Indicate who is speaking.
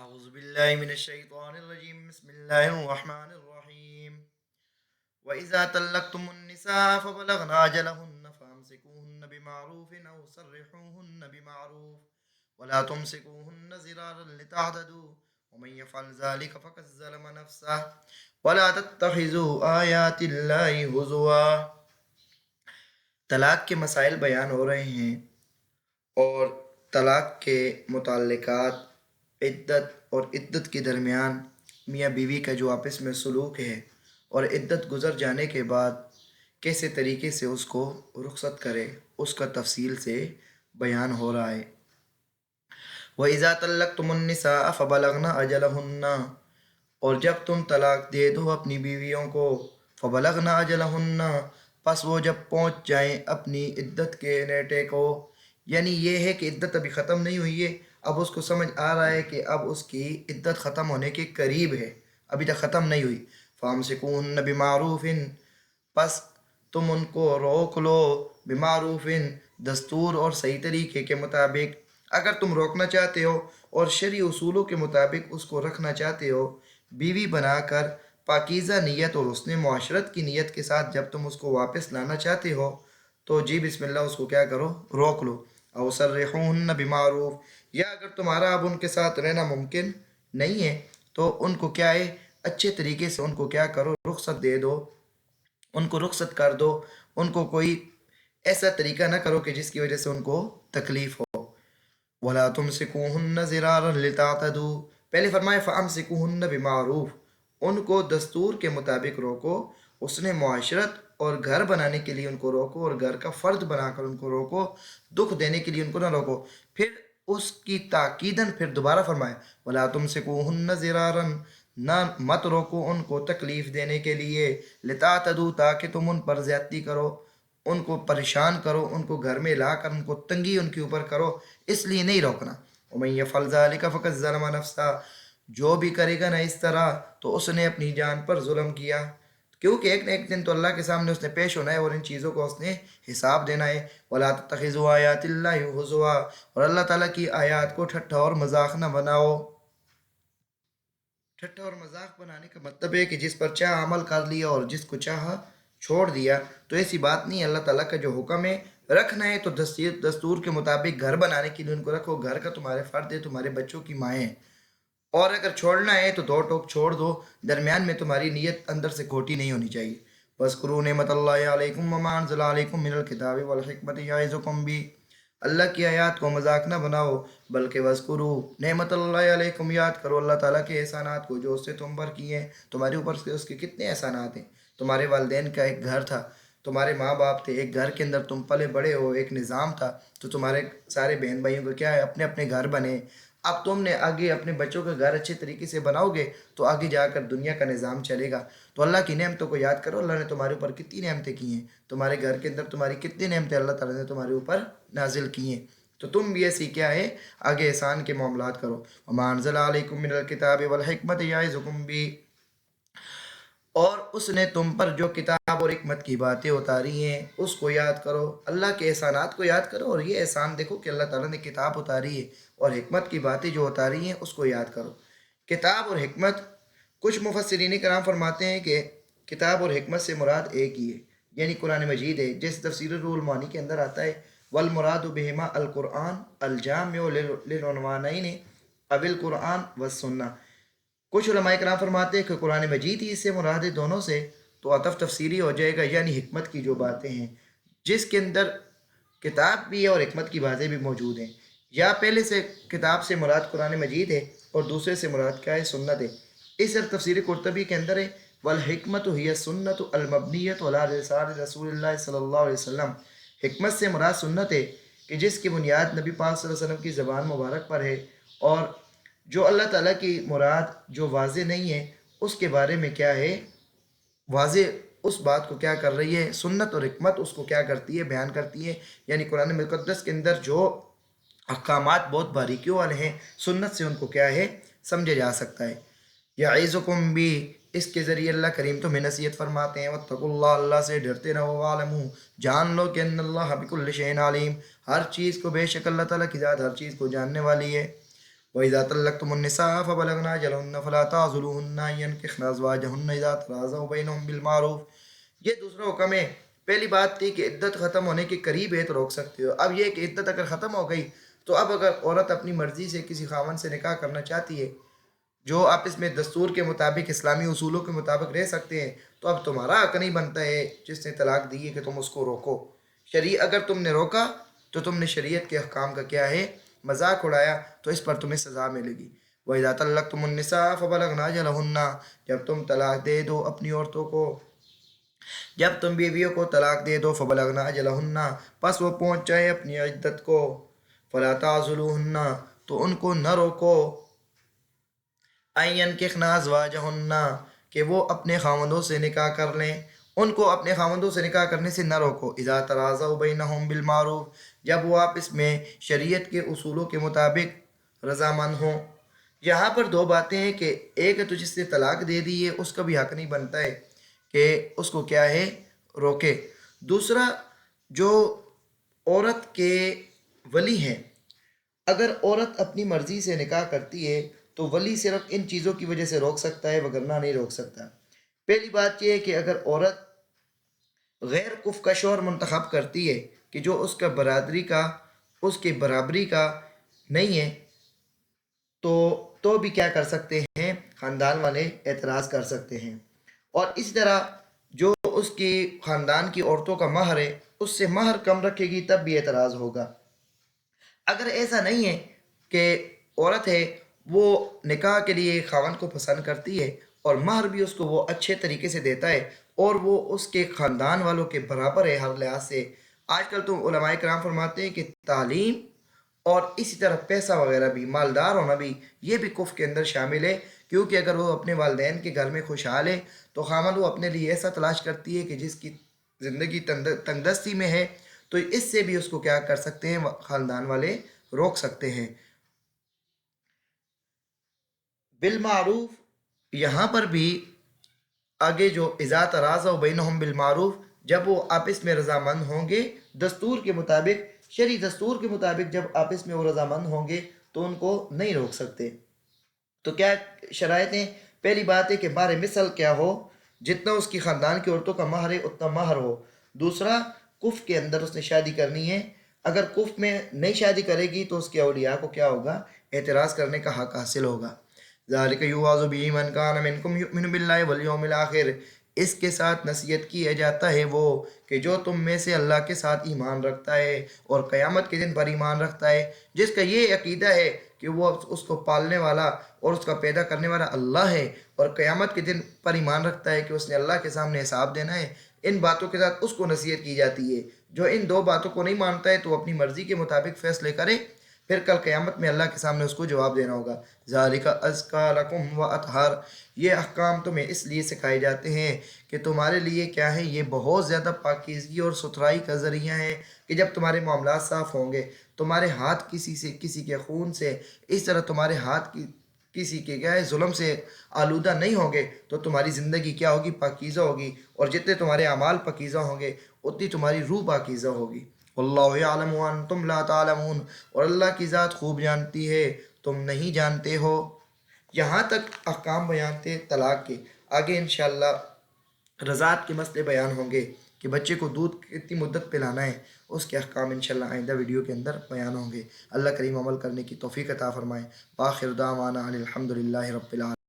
Speaker 1: أعوذ بالله من الشيطان الرجيم بسم الله الرحمن الرحيم وإذا طلقتم النساء فبلغن أجلهن فأمسكوهن بمعروف أو سرحوهن بمعروف ولا تمسكوهن زرارا لتعتدوا ومن يفعل ذلك فقد ظلم نفسه ولا تتخذوا آيات الله هزوا. طلاق کے مسائل بیان ہو رہے ہیں اور طلاق کے متعلقات عدت اور عدت کے درمیان میاں بیوی کا جو آپس میں سلوک ہے اور عدت گزر جانے کے بعد کیسے طریقے سے اس کو رخصت کرے اس کا تفصیل سے بیان ہو رہا ہے. وَإِذَا طَلَّقْتُمُ النِّسَاءَ فَبَلَغْنَ أَجَلَهُنَّ، اور جب تم طلاق دے دو اپنی بیویوں کو، فَبَلَغْنَ أَجَلَهُنَّ، پس وہ جب پہنچ جائیں اپنی عدت کے نیٹے کو، یعنی یہ ہے کہ عدت ابھی ختم نہیں ہوئی ہے، اب اس کو سمجھ آ رہا ہے کہ اب اس کی عدت ختم ہونے کے قریب ہے، ابھی تک ختم نہیں ہوئی. فَأَمْسِكُوهُنَّ بِمَعْرُوفٍ، پس تم ان کو روک لو، بمعروف، دستور اور صحیح طریقے کے مطابق. اگر تم روکنا چاہتے ہو اور شرعی اصولوں کے مطابق اس کو رکھنا چاہتے ہو بیوی بنا کر، پاکیزہ نیت اور حسن معاشرت کی نیت کے ساتھ جب تم اس کو واپس لانا چاہتے ہو تو جی بسم اللہ اس کو کیا کرو، روک لو. او سرحوہن بمعروف، یا اگر تمہارا اب ان کے ساتھ رہنا ممکن نہیں ہے تو ان کو کیا ہے، اچھے طریقے سے ان کو کیا کرو، رخصت دے دو، ان کو رخصت کر دو، ان کو کوئی ایسا طریقہ نہ کرو کہ جس کی وجہ سے ان کو تکلیف ہو. وَلَا تُمْسِكُوهُنَّ زِرَارًا لِتَعْتَدُوا، پہلے فرمائے فَأَمْسِكُوهُنَّ بِمَعْرُوف، ان کو دستور کے مطابق روکو، اس نے معاشرت اور گھر بنانے کے لیے ان کو روکو اور گھر کا فرد بنا کر ان کو روکو، دکھ دینے کے لیے ان کو نہ روکو. پھر اس کی تاکیداً پھر دوبارہ فرمائے وَلَا تُمْسِكُوهُنَّ زِرَارًا، نہ مت روکو ان کو تکلیف دینے کے لیے، لِتَعْتَدُوا، تاکہ تم ان پر زیادتی کرو، ان کو پریشان کرو، ان کو گھر میں لا کر ان کو تنگی ان کے اوپر کرو، اس لیے نہیں روکنا. وَمَن يَفْعَلْ ذَلِكَ فَقَدْ ظَلَمَ نَفْسَهُ، جو بھی کرے گا نہ اس طرح تو اس نے اپنی جان پر ظلم کیا، کیونکہ ایک نہ ایک دن تو اللہ کے سامنے اس نے پیش ہونا ہے اور ان چیزوں کو اس نے حساب دینا ہے. وَلَا تَتَّخِذُوا آيَاتِ اللَّهِ هُزُوًا، اور اللہ تعالیٰ کی آیات کو ٹھٹھا اور مذاق نہ بناؤ. ٹھٹھا اور مذاق بنانے کا مطلب ہے کہ جس پر چاہ عمل کر لیا اور جس کو چاہا چھوڑ دیا، تو ایسی بات نہیں. اللہ تعالیٰ کا جو حکم ہے رکھنا ہے تو دستور کے مطابق گھر بنانے کے لیے ان کو رکھو، گھر کا تمہارے فرد ہے، تمہارے بچوں کی مائیں ہیں. اور اگر چھوڑنا ہے تو دو ٹوک چھوڑ دو، درمیان میں تمہاری نیت اندر سے کھوٹی نہیں ہونی چاہیے. وَاذْكُرُوا نِعْمَتَ اللَّهِ عَلَيْكُمْ وَمَا أَنزَلَ عَلَيْكُم مِّنَ الْكِتَابِ وَالْحِكْمَةِ يَعِظُكُم بِهِ، اللہ کی آیات کو مذاق نہ بناؤ بلکہ وَاذْكُرُوا نعمت اللہ علیکم، یاد کرو اللہ تعالیٰ کے احسانات کو جو اس سے تم پر کیے ہیں. تمہارے اوپر سے اس کے کتنے احسانات ہیں. تمہارے والدین کا ایک گھر تھا، تمہارے ماں باپ تھے، ایک گھر کے اندر تم پلے بڑے ہو، ایک نظام تھا، تو تمہارے سارے بہن بھائیوں کو کیا ہے، اپنے اپنے گھر بنے. اب تم نے آگے اپنے بچوں کا گھر اچھے طریقے سے بناؤ گے تو آگے جا کر دنیا کا نظام چلے گا. تو اللہ کی نعمتوں کو یاد کرو، اللہ نے تمہارے اوپر کتنی نعمتیں کی ہیں، تمہارے گھر کے اندر تمہاری کتنی نعمتیں اللہ تعالیٰ نے تمہارے اوپر نازل کی ہیں. تو تم بھی ایسی کیا ہے، آگے احسان کے معاملات کرو. وَمَا أَنزَلَ عَلَيْكُم مِّنَ الْكِتَابِ وَالْحِكْمَةِ يَعِظُكُم بِهِ، اور اس نے تم پر جو کتاب اور حکمت کی باتیں اتاری ہیں اس کو یاد کرو. اللہ کے احسانات کو یاد کرو، اور یہ احسان دیکھو کہ اللہ تعالیٰ نے کتاب اتاری ہے اور حکمت کی باتیں جو اتاری ہیں اس کو یاد کرو. کتاب اور حکمت، کچھ مفسرین کرام فرماتے ہیں کہ کتاب اور حکمت سے مراد ایک ہی ہے، یعنی قرآن مجید ہے. جیسے تفسیر الروح المعانی کے اندر آتا ہے والمراد بہما القرآن الجامع للعنوانین اب القرآن والسنہ. کچھ علماء کرام فرماتے ہیں کہ قرآن مجید ہی اس سے مراد ہے دونوں سے، تو عطف تفسیری ہو جائے گا، یعنی حکمت کی جو باتیں ہیں جس کے اندر کتاب بھی ہے اور حکمت کی باتیں بھی موجود ہیں. یا پہلے سے کتاب سے مراد قرآن مجید ہے اور دوسرے سے مراد کیا ہے، سنت ہے. اس طرح تفسیر قرطبی کے اندر ہے والحکمت ہی السنت المبنیۃ علی لسان رسول اللہ صلی اللہ علیہ وسلم، حکمت سے مراد سنت ہے کہ جس کی بنیاد نبی پاک صلی اللہ علیہ وسلم کی زبان مبارک پر ہے، اور جو اللہ تعالیٰ کی مراد جو واضح نہیں ہے اس کے بارے میں کیا ہے، واضح اس بات کو کیا کر رہی ہے، سنت اور حکمت اس کو کیا کرتی ہے، بیان کرتی ہے. یعنی قرآن مقدس کے اندر جو احکامات بہت باریکیوں والے ہیں، سنت سے ان کو کیا ہے، سمجھا جا سکتا ہے. یعظکم بھی، اس کے ذریعے اللہ کریم تمہیں نصیحت فرماتے ہیں. واتقوا اللہ، اللہ سے ڈرتے رہو. وَاعْلَمُوا، جان لو کہ ان اللہ بکل شیء علیم، ہر چیز کو بے شک اللہ تعالیٰ کی ذات ہر چیز کو جاننے والی ہے. وَإِذَا طَلَّقْتُمُ النِّسَاءَ فَبَلَغْنَ أَجَلَهُنَّ فَلَا تَعْضُلُوهُنَّ أَن يَنكِحْنَ أَزْوَاجَهُنَّ إِذَا تَرَاضَوْا بَيْنَهُم بِالْمَعْرُوفِ۔ یہ دوسرا حکم ہے۔ پہلی بات تھی کہ عدت ختم ہونے کے قریب ہے تو روک سکتے ہو۔ اب یہ کہ عدت اگر ختم ہو گئی تو اب اگر عورت اپنی مرضی سے کسی خاوند سے نکاح کرنا چاہتی ہے جو آپس میں دستور کے مطابق اسلامی اصولوں کے مطابق رہ سکتے ہیں تو اب تمہارا حق نہیں بنتا ہے جس نے طلاق دی ہے کہ تم اس کو روکو۔ اگر تم نے روکا تو تم نے شریعت کے احکام کا کیا ہے مذاق اڑایا تو اس پر تمہیں سزا ملے گی۔ وَإِذَا طَلَّقْتُمُ النِّسَاءَ فَبَلَغْنَ أَجَلَهُنَّ، جب تم طلاق دے دو اپنی عورتوں کو، جب تم بیویوں کو طلاق دے دو، فَبَلَغْنَ أَجَلَهُنَّ، پس وہ پہنچ جائے اپنی عدت کو، فَلَا تَعْضُلُوهُنَّ، تو ان کو نہ روکو، أَن يَنكِحْنَ أَزْوَاجَهُنَّ، کہ وہ اپنے خاوندوں سے نکاح کر لیں، ان کو اپنے خاوندوں سے نکاح کرنے سے نہ روکو۔ اذا تراضوا بینہم بالمعروف، جب وہ آپس میں شریعت کے اصولوں کے مطابق رضامند ہوں۔ یہاں پر دو باتیں ہیں کہ ایک تو جس نے طلاق دے دی ہے اس کا بھی حق نہیں بنتا ہے کہ اس کو کیا ہے روکے۔ دوسرا جو عورت کے ولی ہیں، اگر عورت اپنی مرضی سے نکاح کرتی ہے تو ولی صرف ان چیزوں کی وجہ سے روک سکتا ہے وگرنہ نہیں روک سکتا۔ پہلی بات یہ ہے کہ اگر عورت غیر کف کا شوہر منتخب کرتی ہے کہ جو اس کا برادری کا اس کے برابری کا نہیں ہے تو بھی کیا کر سکتے ہیں، خاندان والے اعتراض کر سکتے ہیں۔ اور اسی طرح جو اس کی خاندان کی عورتوں کا مہر ہے اس سے مہر کم رکھے گی تب بھی اعتراض ہوگا۔ اگر ایسا نہیں ہے کہ عورت ہے وہ نکاح کے لیے خاوند کو پسند کرتی ہے اور مہر بھی اس کو وہ اچھے طریقے سے دیتا ہے اور وہ اس کے خاندان والوں کے برابر ہے ہر لحاظ سے۔ آج کل تو علماء کرام فرماتے ہیں کہ تعلیم اور اسی طرح پیسہ وغیرہ بھی، مالدار ہونا بھی، یہ بھی کفر کے اندر شامل ہے، کیونکہ اگر وہ اپنے والدین کے گھر میں خوشحال ہے تو خامد وہ اپنے لیے ایسا تلاش کرتی ہے کہ جس کی زندگی تنگ دستی میں ہے تو اس سے بھی اس کو کیا کر سکتے ہیں، خاندان والے روک سکتے ہیں۔ بالمعروف یہاں پر بھی آگے جو اذا تراضوا بینہم بالمعروف، جب وہ آپس میں رضامند ہوں گے دستور کے مطابق، شرعی دستور کے مطابق جب آپس میں وہ رضامند ہوں گے تو ان کو نہیں روک سکتے۔ تو کیا شرائط ہیں؟ پہلی بات ہے کہ مہر مثل کیا ہو، جتنا اس کی خاندان کی عورتوں کا مہر ہے اتنا مہر ہو۔ دوسرا، کف کے اندر اس نے شادی کرنی ہے، اگر کف میں نہیں شادی کرے گی تو اس کے اولیاء کو کیا ہوگا، اعتراض کرنے کا حق حاصل ہوگا۔ ذالک یوعظ بہ من کان منکم یؤمن باللہ والیوم الآخر، اس کے ساتھ نصیحت کیا جاتا ہے وہ کہ جو تم میں سے اللہ کے ساتھ ایمان رکھتا ہے اور قیامت کے دن پر ایمان رکھتا ہے، جس کا یہ عقیدہ ہے کہ وہ اس کو پالنے والا اور اس کا پیدا کرنے والا اللہ ہے اور قیامت کے دن پر ایمان رکھتا ہے کہ اس نے اللہ کے سامنے حساب دینا ہے۔ ان باتوں کے ساتھ اس کو نصیحت کی جاتی ہے۔ جو ان دو باتوں کو نہیں مانتا ہے تو وہ اپنی مرضی کے مطابق فیصلے کرے، پھر کل قیامت میں اللہ کے سامنے اس کو جواب دینا ہوگا۔ ذالک ازکیٰ لکم واطہر، یہ احکام تمہیں اس لیے سکھائے جاتے ہیں کہ تمہارے لیے کیا ہے، یہ بہت زیادہ پاکیزگی اور ستھرائی کا ذریعہ ہے کہ جب تمہارے معاملات صاف ہوں گے، تمہارے ہاتھ کسی کے خون سے، اس طرح تمہارے ہاتھ کسی کے کیا ہے ظلم سے آلودہ نہیں ہوں گے تو تمہاری زندگی کیا ہوگی، پاکیزہ ہوگی، اور جتنے تمہارے اعمال پاکیزہ ہوں گے اتنی تمہاری روح پاکیزہ ہوگی۔ واللہ یعلم وانتم لا تعلمون، اور اللہ کی ذات خوب جانتی ہے تم نہیں جانتے ہو۔ یہاں تک احکام بیان تھے طلاق کے، آگے انشاءاللہ رضاعت کے مسئلے بیان ہوں گے کہ بچے کو دودھ کتنی مدت پلانا ہے، اس کے احکام انشاءاللہ آئندہ ویڈیو کے اندر بیان ہوں گے۔ اللہ کریم عمل کرنے کی توفیق عطا فرمائے۔ وآخر دعوانا ان الحمد للہ رب العالمین۔